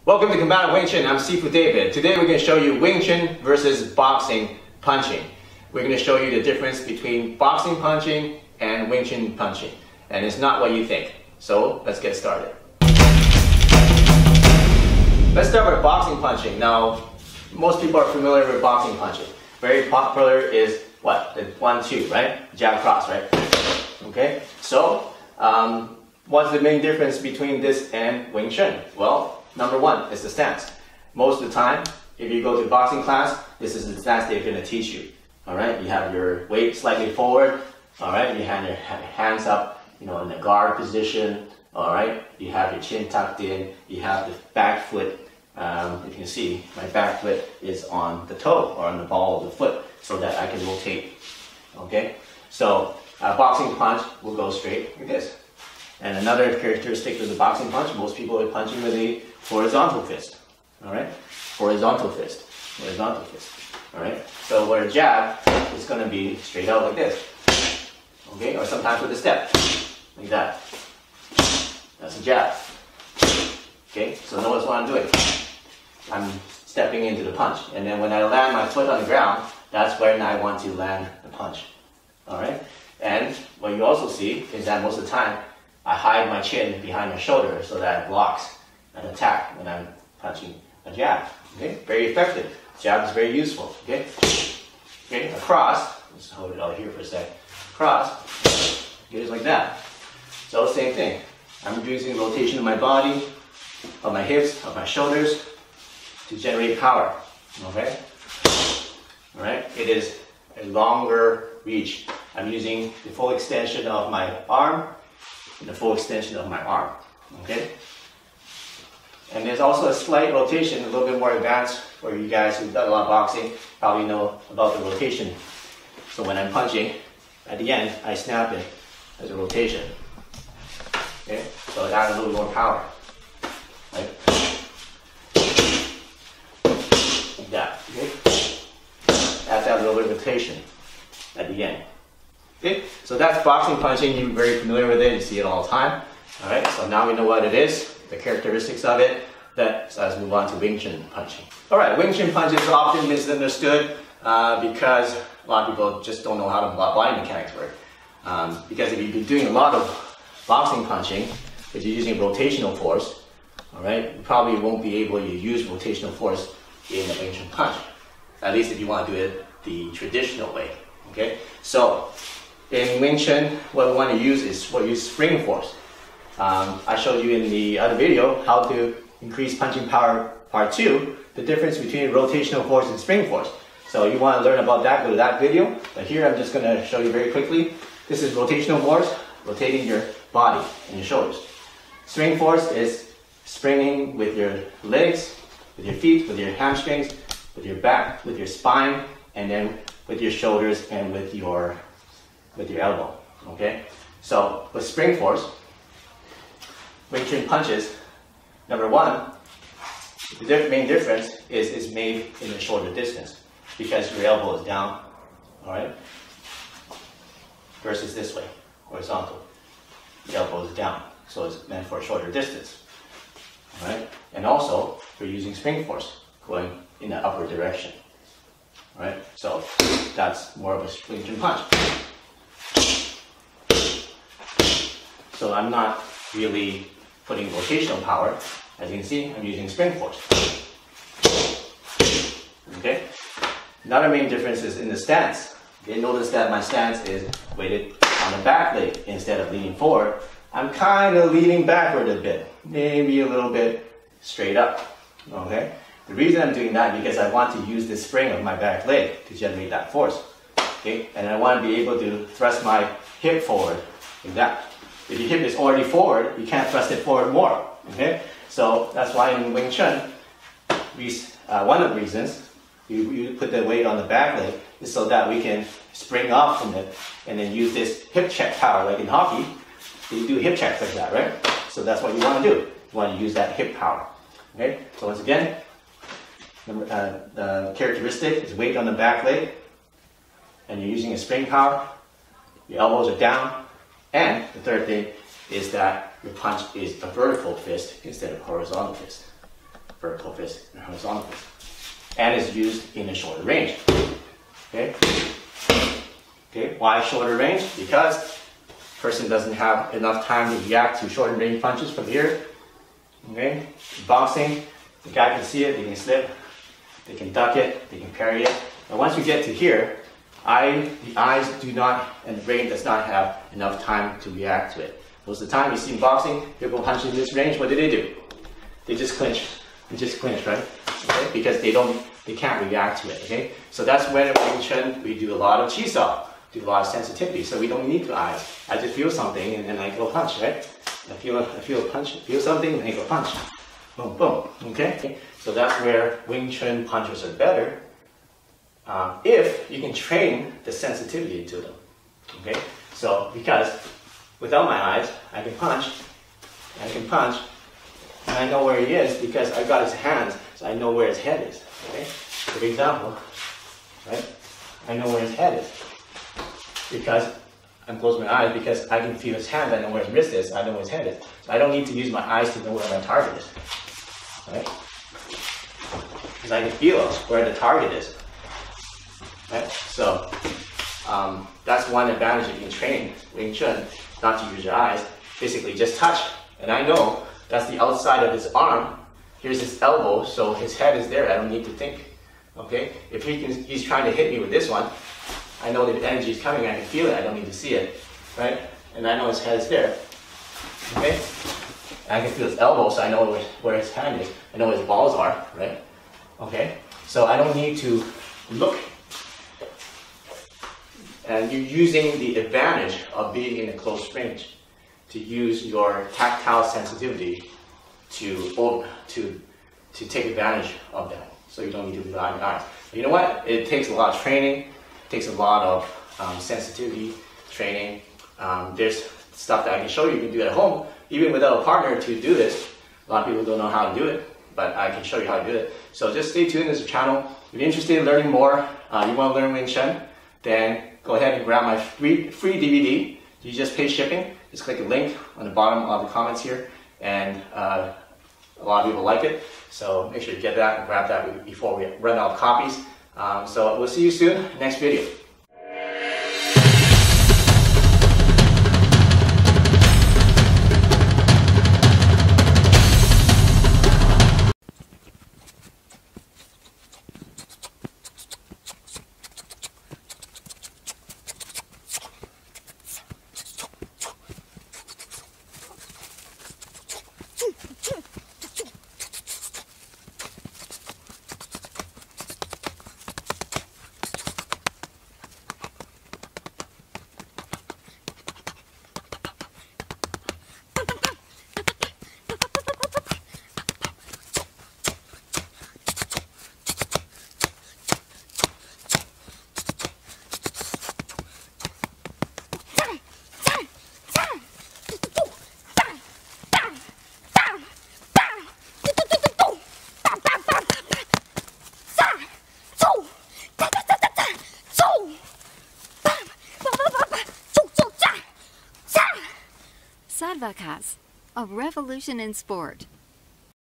Welcome to Combatant Wing Chun. I'm Sifu David. Today we're going to show you Wing Chun versus boxing punching. We're going to show you the difference between boxing punching and Wing Chun punching. And it's not what you think. So let's get started. Let's start with boxing punching. Now, most people are familiar with boxing punching. Very popular is what? The 1-2, right? Jab cross, right? Okay. So, what's the main difference between this and Wing Chun? Well, number one is the stance. Most of the time, if you go to boxing class, this is the stance they're going to teach you. All right, you have your weight slightly forward. All right, you have your hands up, in the guard position. All right, you have your chin tucked in. You have the back foot. You can see my back foot is on the toe or on the ball of the foot, so that I can rotate. Okay, so boxing punch will go straight like this. And another characteristic of the boxing punch, most people are punching with a horizontal fist. All right, horizontal fist, horizontal fist. All right, so where a jab is going to be straight out like this. Okay, or sometimes with a step like that. That's a jab. Okay, so notice what I'm doing. I'm stepping into the punch, and then when I land my foot on the ground, that's when I want to land the punch. All right, and what you also see is that most of the time I hide my chin behind my shoulder so that it blocks an attack when I'm punching a jab. Okay, very effective. Jab is very useful. Okay, okay, across. Let's hold it out here for a sec. Across, it is like that. So same thing. I'm using rotation of my body, of my hips, of my shoulders to generate power. Okay, all right. It is a longer reach. I'm using the full extension of my arm. The full extension of my arm, okay? And there's also a slight rotation, a little bit more advanced for you guys who've done a lot of boxing, probably know about the rotation. So when I'm punching, at the end, I snap it as a rotation, okay? So it adds a little more power, right? Like that, okay? That's that little bit of rotation at the end. Okay, so that's boxing punching. You're very familiar with it. You see it all the time. All right, so now we know what it is, the characteristics of it. So let's move on to Wing Chun punching. All right, Wing Chun punching is often misunderstood because a lot of people just don't know how the body mechanics work. Because if you've been doing a lot of boxing punching, if you're using rotational force, all right, you probably won't be able to use rotational force in the Wing Chun punch. At least if you want to do it the traditional way. Okay, so in Wing Chun, what we want to use is spring force. I showed you in the other video how to increase punching power part 2, the difference between rotational force and spring force. So you want to learn about that, go to that video. But here I'm just going to show you very quickly. This is rotational force, rotating your body and your shoulders. Spring force is springing with your legs, with your feet, with your hamstrings, with your back, with your spine, and then with your shoulders and with your elbow, okay? So with spring force, Wing Chun punches, number one, the main difference is it's made in a shorter distance because your elbow is down, all right? Versus this way, horizontal. The elbow is down, so it's meant for a shorter distance, all right? And also, we're using spring force going in the upward direction, all right? So that's more of a Wing Chun punch. So I'm not really putting rotational power. As you can see, I'm using spring force. Okay? Another main difference is in the stance. Okay, notice that my stance is weighted on the back leg instead of leaning forward. I'm kind of leaning backward a bit, maybe a little bit straight up. Okay? The reason I'm doing that is because I want to use the spring of my back leg to generate that force. Okay? And I want to be able to thrust my hip forward like that. If your hip is already forward, you can't thrust it forward more, okay? So that's why in Wing Chun, one of the reasons you put the weight on the back leg is so that we can spring off from it and then use this hip check power, like in hockey. You do hip checks like that, right? So that's what you want to do. You want to use that hip power, okay? So once again, the characteristic is weight on the back leg, and you're using a spring power. Your elbows are down. And the third thing is that your punch is a vertical fist instead of horizontal fist. vertical fist and horizontal fist. And is used in a shorter range. Okay? Okay, why shorter range? Because person doesn't have enough time to react to short range punches from here. Okay? Boxing, the guy can see it, they can slip, they can duck it, they can parry it. And once you get to here, the eyes do not, and the brain does not have enough time to react to it. Most of the time you see in boxing, people punching this range, what do? They just clinch. They just clinch, right? Okay? Because they can't react to it, okay? So that's when in Wing Chun we do a lot of chi sao, do a lot of sensitivity, so we don't need the eyes. I just feel something and then I go punch, right? I feel a punch, feel something, and I go punch. Boom, boom, okay? So that's where Wing Chun punchers are better, if you can train the sensitivity to them, okay? So, because without my eyes, I can punch, and I know where he is because I got his hands, so I know where his head is, okay? For example, right? I know where his head is because I'm closing my eyes because I can feel his hand, I know where his wrist is, I know where his head is. So I don't need to use my eyes to know where my target is, right? Because I can feel where the target is. Right? So that's one advantage you can train Wing Chun, not to use your eyes. Basically just touch, and I know that's the outside of his arm. Here's his elbow, so his head is there. I don't need to think. Okay? If he's trying to hit me with this one, I know the energy is coming. I can feel it. I don't need to see it, right? And I know his head is there. Okay? I can feel his elbow, so I know where his hand is. I know where his balls are, right? Okay? So I don't need to look. And you're using the advantage of being in a close range to use your tactile sensitivity to take advantage of that. So you don't need to rely on your eyes. But you know what? It takes a lot of training. It takes a lot of sensitivity training. There's stuff that I can show you. You can do at home, even without a partner to do this. A lot of people don't know how to do it, but I can show you how to do it. So just stay tuned to this channel. If you're interested in learning more, you want to learn Wing Chun, then go ahead and grab my free DVD. You just pay shipping. Just click a link on the bottom of the comments here, and a lot of people like it. So make sure you get that and grab that before we run out of copies. So we'll see you soon, next video. Sadvakas, a revolution in sport.